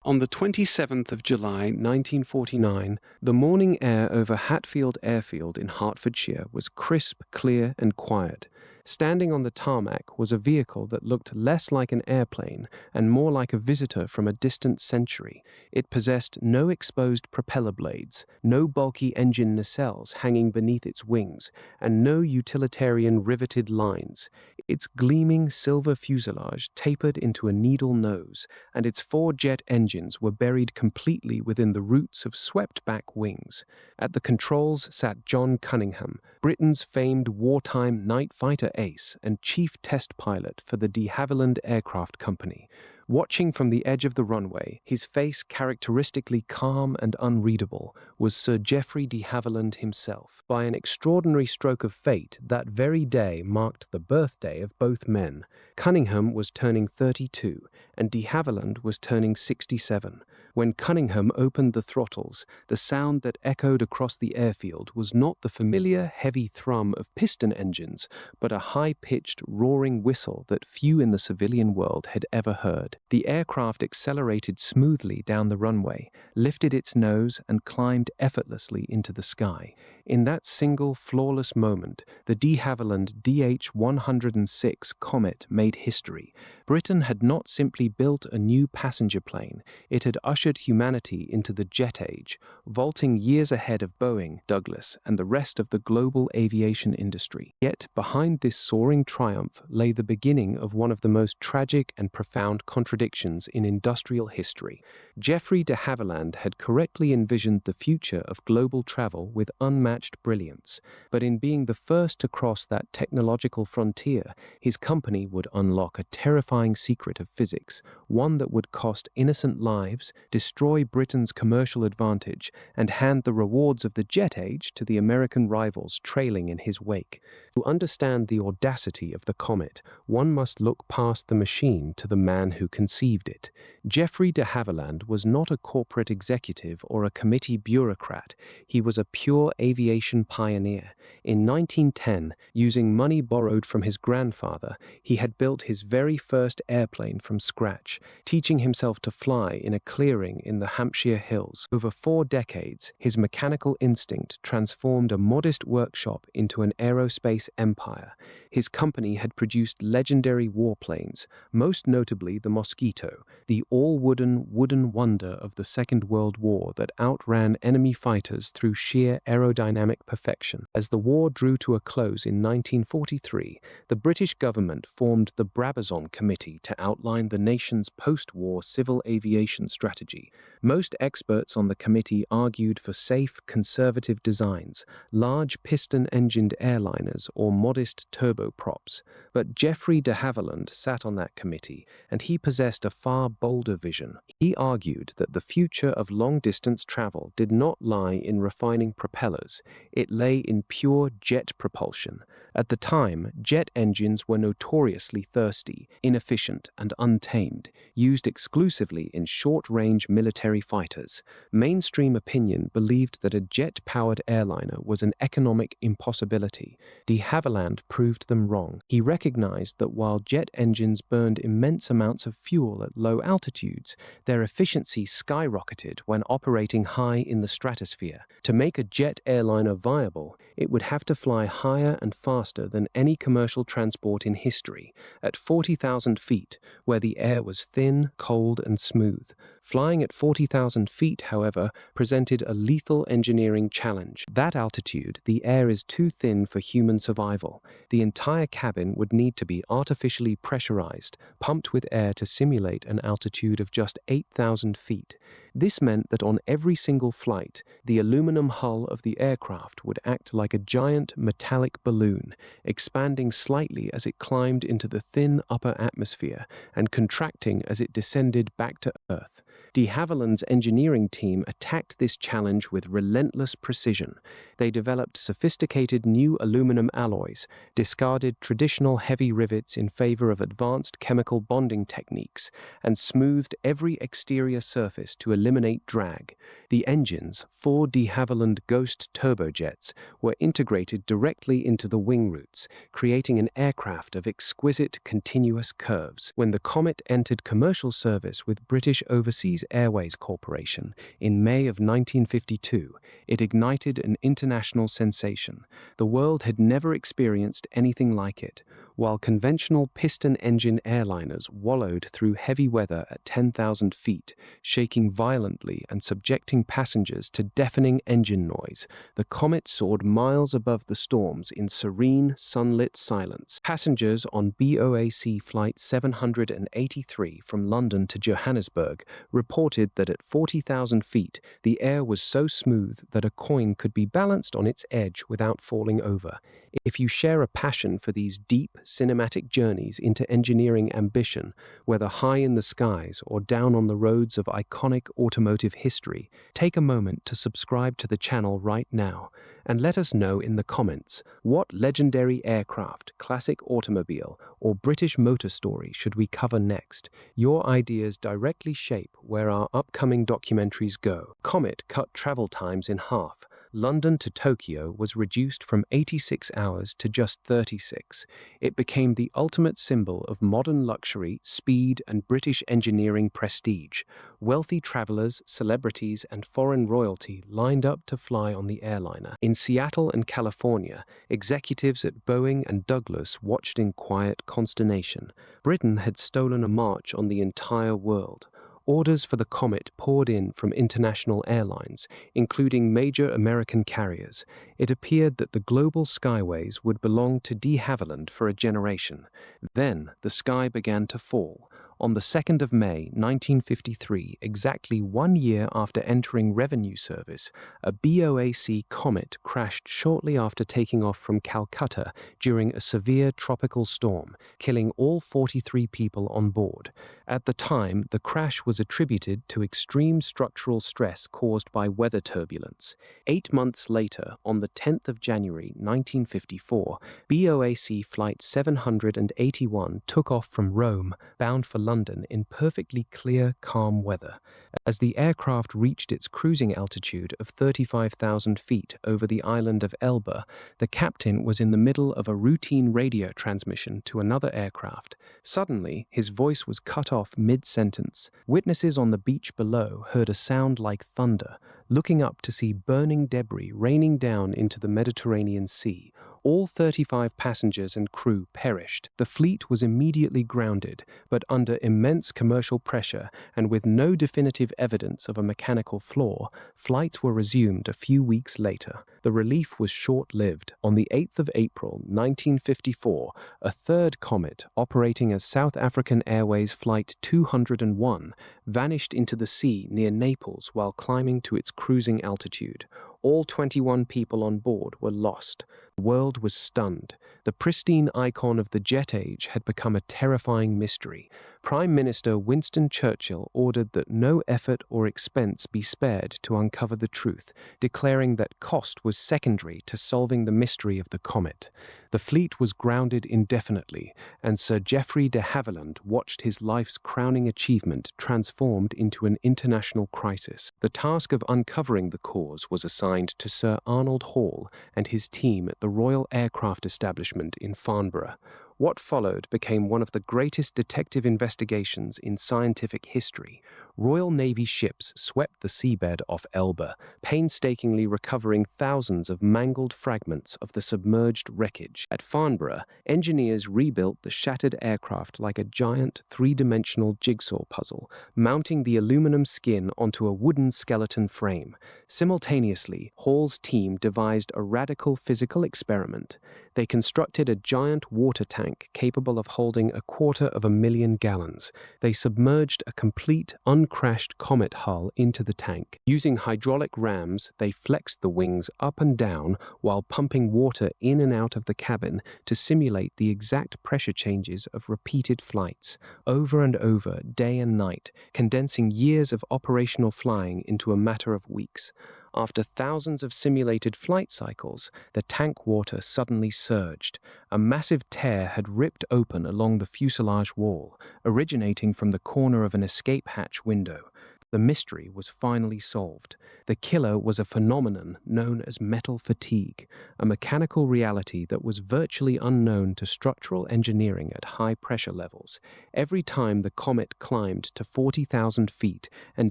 On the 27th of July 1949, the morning air over Hatfield Airfield in Hertfordshire was crisp, clear, and quiet. Standing on the tarmac was a vehicle that looked less like an airplane and more like a visitor from a distant century. It possessed no exposed propeller blades, no bulky engine nacelles hanging beneath its wings, and no utilitarian riveted lines. Its gleaming silver fuselage tapered into a needle nose, and its four jet engines were buried completely within the roots of swept-back wings. At the controls sat John Cunningham, Britain's famed wartime night fighter ace and chief test pilot for the de Havilland Aircraft Company. Watching from the edge of the runway, his face characteristically calm and unreadable, was Sir Geoffrey de Havilland himself. By an extraordinary stroke of fate, that very day marked the birthday of both men. Cunningham was turning 32, and de Havilland was turning 67. When Cunningham opened the throttles, the sound that echoed across the airfield was not the familiar heavy thrum of piston engines, but a high-pitched, roaring whistle that few in the civilian world had ever heard. The aircraft accelerated smoothly down the runway, lifted its nose, and climbed effortlessly into the sky. In that single, flawless moment, the de Havilland DH-106 Comet made history. Britain had not simply built a new passenger plane, it had ushered humanity into the jet age, vaulting years ahead of Boeing, Douglas, and the rest of the global aviation industry. Yet, behind this soaring triumph lay the beginning of one of the most tragic and profound contradictions in industrial history. Geoffrey de Havilland had correctly envisioned the future of global travel with unmatched brilliance, but in being the first to cross that technological frontier, his company would unlock a terrifying secret of physics, one that would cost innocent lives, destroy Britain's commercial advantage, and hand the rewards of the jet age to the American rivals trailing in his wake. To understand the audacity of the Comet, one must look past the machine to the man who conceived it. Geoffrey de Havilland was not a corporate executive or a committee bureaucrat. He was a pure aviation pioneer. In 1910, using money borrowed from his grandfather, he had built his very first airplane from scratch, teaching himself to fly in a clearing in the Hampshire hills. Over 4 decades, his mechanical instinct transformed a modest workshop into an aerospace empire. His company had produced legendary warplanes, most notably the Mosquito, the all-wooden wonder of the Second World War that outran enemy fighters through sheer aerodynamic perfection. As the war drew to a close in 1943, the British government formed the Brabazon Committee to outline the nation's post-war civil aviation strategy. Most experts on the committee argued for safe, conservative designs, large piston-engined airliners or modest turboprops. But Geoffrey de Havilland sat on that committee, and he possessed a far bolder vision. He argued that the future of long-distance travel did not lie in refining propellers, it lay in pure jet propulsion. At the time, jet engines were notoriously thirsty, inefficient, and untamed, used exclusively in short-range military fighters. Mainstream opinion believed that a jet-powered airliner was an economic impossibility. De Havilland proved them wrong. He recognized that while jet engines burned immense amounts of fuel at low altitudes, their efficiency skyrocketed when operating high in the stratosphere. To make a jet airliner viable, it would have to fly higher and faster than any commercial transport in history, at 40,000 feet, where the air was thin, cold, and smooth. Flying at 40,000 feet, however, presented a lethal engineering challenge. That altitude, the air is too thin for human survival. The entire cabin would need to be artificially pressurized, pumped with air to simulate an altitude of just 8,000 feet. This meant that on every single flight, the aluminum hull of the aircraft would act like a giant metallic balloon, expanding slightly as it climbed into the thin upper atmosphere and contracting as it descended back to Earth. De Havilland's engineering team attacked this challenge with relentless precision. They developed sophisticated new aluminum alloys, discarded traditional heavy rivets in favor of advanced chemical bonding techniques, and smoothed every exterior surface to eliminate drag. The engines, 4 de Havilland Ghost turbojets, were integrated directly into the wing roots, creating an aircraft of exquisite continuous curves. When the Comet entered commercial service with British Overseas Overseas Airways Corporation in May of 1952, it ignited an international sensation. The world had never experienced anything like it. While conventional piston-engine airliners wallowed through heavy weather at 10,000 feet, shaking violently and subjecting passengers to deafening engine noise, the Comet soared miles above the storms in serene, sunlit silence. Passengers on BOAC Flight 783 from London to Johannesburg reported that at 40,000 feet, the air was so smooth that a coin could be balanced on its edge without falling over. If you share a passion for these deep, cinematic journeys into engineering ambition, whether high in the skies or down on the roads of iconic automotive history, take a moment to subscribe to the channel right now and let us know in the comments what legendary aircraft, classic automobile, or British motor story should we cover next. Your ideas directly shape where our upcoming documentaries go. Comet cut travel times in half. London to Tokyo was reduced from 86 hours to just 36. It became the ultimate symbol of modern luxury, speed, and British engineering prestige. Wealthy travelers, celebrities, and foreign royalty lined up to fly on the airliner. In Seattle and California, executives at Boeing and Douglas watched in quiet consternation. Britain had stolen a march on the entire world. Orders for the Comet poured in from international airlines, including major American carriers. It appeared that the global skyways would belong to de Havilland for a generation. Then the sky began to fall. On the 2nd of May, 1953, exactly 1 year after entering revenue service, a BOAC Comet crashed shortly after taking off from Calcutta during a severe tropical storm, killing all 43 people on board. At the time, the crash was attributed to extreme structural stress caused by weather turbulence. 8 months later, on the 10th of January, 1954, BOAC Flight 781 took off from Rome, bound for London in perfectly clear, calm weather. As the aircraft reached its cruising altitude of 35,000 feet over the island of Elba, the captain was in the middle of a routine radio transmission to another aircraft. Suddenly, his voice was cut off mid-sentence. Witnesses on the beach below heard a sound like thunder, looking up to see burning debris raining down into the Mediterranean Sea. All 35 passengers and crew perished. The fleet was immediately grounded, but under immense commercial pressure and with no definitive evidence of a mechanical flaw, flights were resumed a few weeks later. The relief was short-lived. On the 8th of April, 1954, a third Comet, operating as South African Airways Flight 201, vanished into the sea near Naples while climbing to its cruising altitude. All 21 people on board were lost. The world was stunned. The pristine icon of the jet age had become a terrifying mystery. Prime Minister Winston Churchill ordered that no effort or expense be spared to uncover the truth, declaring that cost was secondary to solving the mystery of the comet. The fleet was grounded indefinitely, and Sir Geoffrey de Havilland watched his life's crowning achievement transformed into an international crisis. The task of uncovering the cause was assigned to Sir Arnold Hall and his team at the Royal Aircraft Establishment in Farnborough. What followed became one of the greatest detective investigations in scientific history. Royal Navy ships swept the seabed off Elba, painstakingly recovering thousands of mangled fragments of the submerged wreckage. At Farnborough, engineers rebuilt the shattered aircraft like a giant three-dimensional jigsaw puzzle, mounting the aluminum skin onto a wooden skeleton frame. Simultaneously, Hall's team devised a radical physical experiment. They constructed a giant water tank capable of holding 250,000 gallons. They submerged a complete, uncrashed Comet hull into the tank. Using hydraulic rams, they flexed the wings up and down while pumping water in and out of the cabin to simulate the exact pressure changes of repeated flights, over and over, day and night, condensing years of operational flying into a matter of weeks. After thousands of simulated flight cycles, the tank water suddenly surged. A massive tear had ripped open along the fuselage wall, originating from the corner of an escape hatch window. The mystery was finally solved. The killer was a phenomenon known as metal fatigue, a mechanical reality that was virtually unknown to structural engineering at high pressure levels. Every time the comet climbed to 40,000 feet and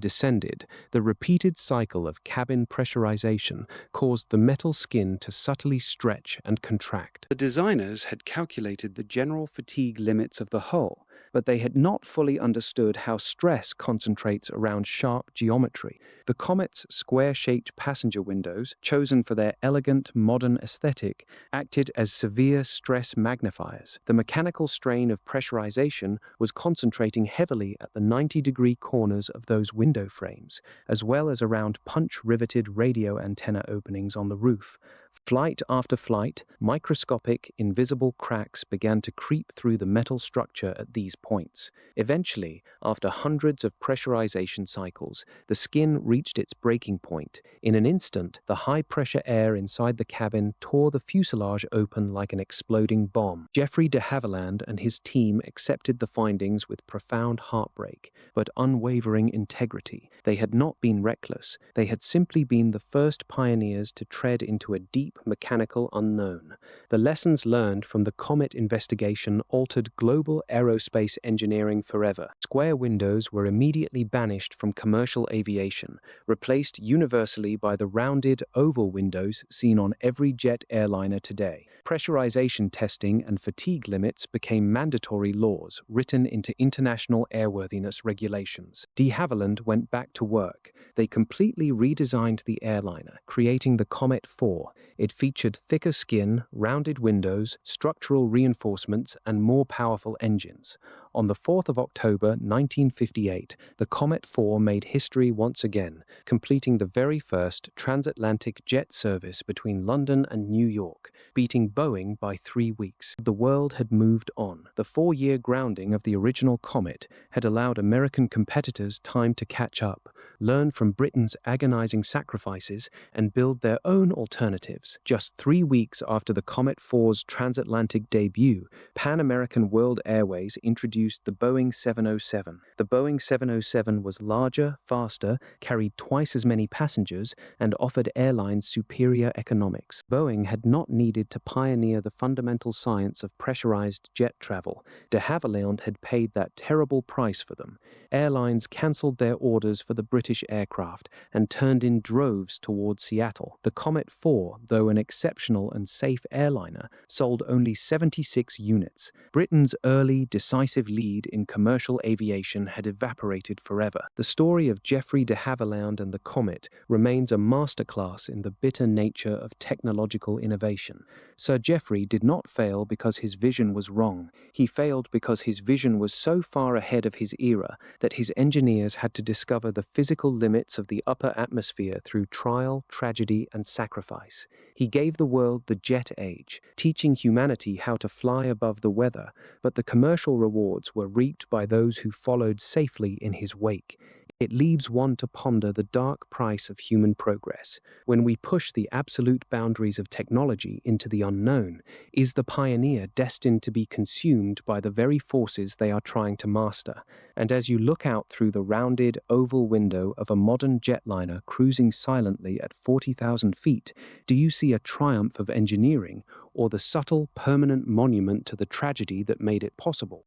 descended, the repeated cycle of cabin pressurization caused the metal skin to subtly stretch and contract. The designers had calculated the general fatigue limits of the hull, but they had not fully understood how stress concentrates around sharp geometry. The Comet's square-shaped passenger windows, chosen for their elegant, modern aesthetic, acted as severe stress magnifiers. The mechanical strain of pressurization was concentrating heavily at the 90-degree corners of those window frames, as well as around punch-riveted radio antenna openings on the roof. Flight after flight, microscopic, invisible cracks began to creep through the metal structure at these points. Eventually, after hundreds of pressurization cycles, the skin reached its breaking point. In an instant, the high-pressure air inside the cabin tore the fuselage open like an exploding bomb. Geoffrey de Havilland and his team accepted the findings with profound heartbreak, but unwavering integrity. They had not been reckless. They had simply been the first pioneers to tread into a deep mechanical unknown. The lessons learned from the Comet investigation altered global aerospace engineering forever. Square windows were immediately banished from commercial aviation, replaced universally by the rounded, oval windows seen on every jet airliner today. Pressurization testing and fatigue limits became mandatory laws written into international airworthiness regulations. De Havilland went back to work. They completely redesigned the airliner, creating the Comet 4. It featured thicker skin, rounded windows, structural reinforcements, and more powerful engines. On the 4th of October 1958, the Comet 4 made history once again, completing the very first transatlantic jet service between London and New York, beating Boeing by 3 weeks. The world had moved on. The 4-year grounding of the original Comet had allowed American competitors time to catch up, learn from Britain's agonizing sacrifices, and build their own alternatives. Just 3 weeks after the Comet 4's transatlantic debut, Pan American World Airways introduced the Boeing 707. The Boeing 707 was larger, faster, carried twice as many passengers, and offered airlines superior economics. Boeing had not needed to pioneer the fundamental science of pressurized jet travel. De Havilland had paid that terrible price for them. Airlines cancelled their orders for the British aircraft and turned in droves towards Seattle. The Comet 4, though an exceptional and safe airliner, sold only 76 units. Britain's early, decisive lead in commercial aviation had evaporated forever. The story of Geoffrey de Havilland and the Comet remains a masterclass in the bitter nature of technological innovation. Sir Geoffrey did not fail because his vision was wrong. He failed because his vision was so far ahead of his era that his engineers had to discover the physical limits of the upper atmosphere through trial, tragedy, and sacrifice. He gave the world the jet age, teaching humanity how to fly above the weather, but the commercial rewards were reaped by those who followed safely in his wake. It leaves one to ponder the dark price of human progress. When we push the absolute boundaries of technology into the unknown, is the pioneer destined to be consumed by the very forces they are trying to master? And as you look out through the rounded, oval window of a modern jetliner cruising silently at 40,000 feet, do you see a triumph of engineering or the subtle, permanent monument to the tragedy that made it possible?